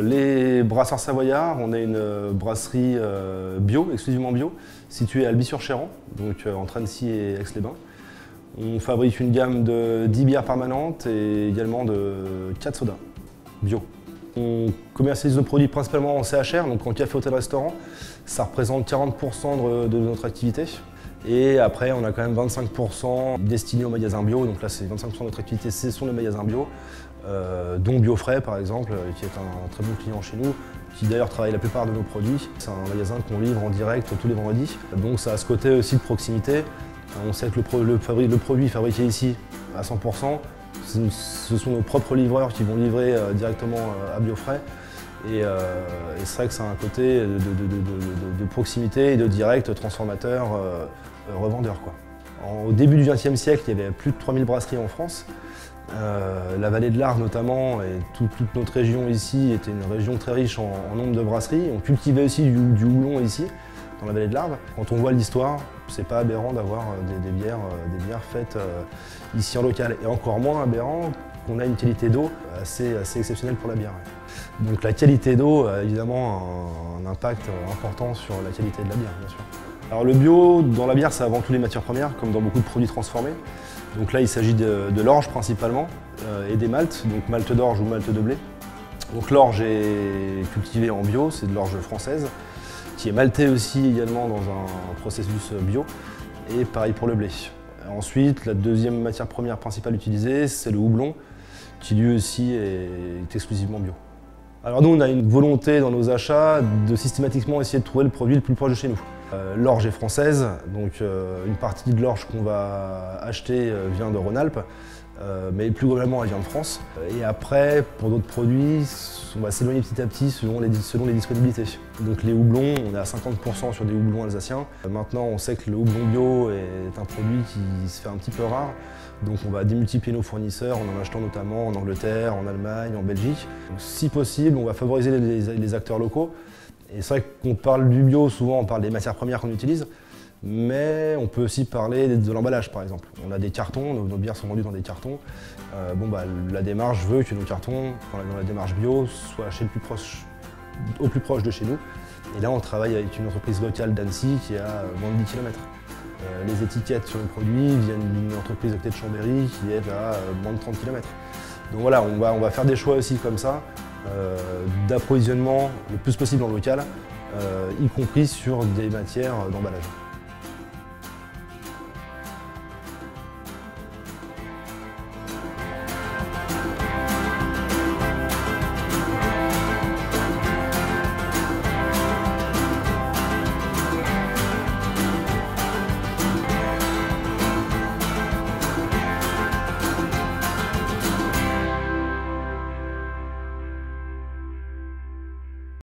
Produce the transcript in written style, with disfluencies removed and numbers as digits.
Les brasseurs savoyards, on est une brasserie bio, exclusivement bio, située à Alby-sur-Chéran, donc entre Annecy et Aix-les-Bains. On fabrique une gamme de 10 bières permanentes et également de 4 sodas bio. On commercialise nos produits principalement en CHR, donc en café, hôtel, restaurant. Ça représente 40% de notre activité. Et après, on a quand même 25% destinés aux magasins bio. Donc là, c'est 25% de notre activité, ce sont les magasins bio, dont Biofrais par exemple, qui est un très bon client chez nous, qui d'ailleurs travaille la plupart de nos produits. C'est un magasin qu'on livre en direct tous les vendredis. Donc ça a ce côté aussi de proximité. On sait que le produit fabriqué ici à 100%, ce sont nos propres livreurs qui vont livrer directement à Biofrais. Et c'est vrai que c'est un côté de proximité et de direct transformateur, revendeur, quoi. Au début du XXe siècle, il y avait plus de 3000 brasseries en France. La vallée de l'Arve notamment et toute notre région ici était une région très riche en nombre de brasseries. On cultivait aussi du houblon ici, dans la vallée de l'Arve. Quand on voit l'histoire, c'est pas aberrant d'avoir des bières faites ici en local. Et encore moins aberrant qu'on a une qualité d'eau assez exceptionnelle pour la bière. Donc la qualité d'eau a évidemment un impact important sur la qualité de la bière, bien sûr. Alors le bio, dans la bière, c'est avant tout les matières premières, comme dans beaucoup de produits transformés. Donc là, il s'agit de l'orge principalement et des maltes, donc malte d'orge ou malte de blé. Donc l'orge est cultivée en bio, c'est de l'orge française, qui est maltée aussi également dans un processus bio, et pareil pour le blé. Ensuite, la deuxième matière première principale utilisée, c'est le houblon, qui lui aussi est exclusivement bio. Alors nous, on a une volonté dans nos achats de systématiquement essayer de trouver le produit le plus proche de chez nous. L'orge est française, donc une partie de l'orge qu'on va acheter vient de Rhône-Alpes, mais plus globalement elle vient de France. Et après, pour d'autres produits, on va s'éloigner petit à petit selon les disponibilités. Donc les houblons, on est à 50% sur des houblons alsaciens. Maintenant, on sait que le houblon bio est un produit qui se fait un petit peu rare. Donc on va démultiplier nos fournisseurs en achetant notamment en Angleterre, en Allemagne, en Belgique. Donc, si possible, on va favoriser les acteurs locaux. Et c'est vrai qu'on parle du bio, souvent on parle des matières premières qu'on utilise, mais on peut aussi parler de l'emballage par exemple. On a des cartons, nos bières sont vendues dans des cartons. La démarche veut que nos cartons, dans la démarche bio, soient achetés au plus proche de chez nous. Et là on travaille avec une entreprise locale d'Annecy qui est à moins de 10 km. Les étiquettes sur les produits viennent d'une entreprise de Chambéry qui est à moins de 30 km. Donc voilà, on va faire des choix aussi comme ça, d'approvisionnement le plus possible en local, y compris sur des matières d'emballage.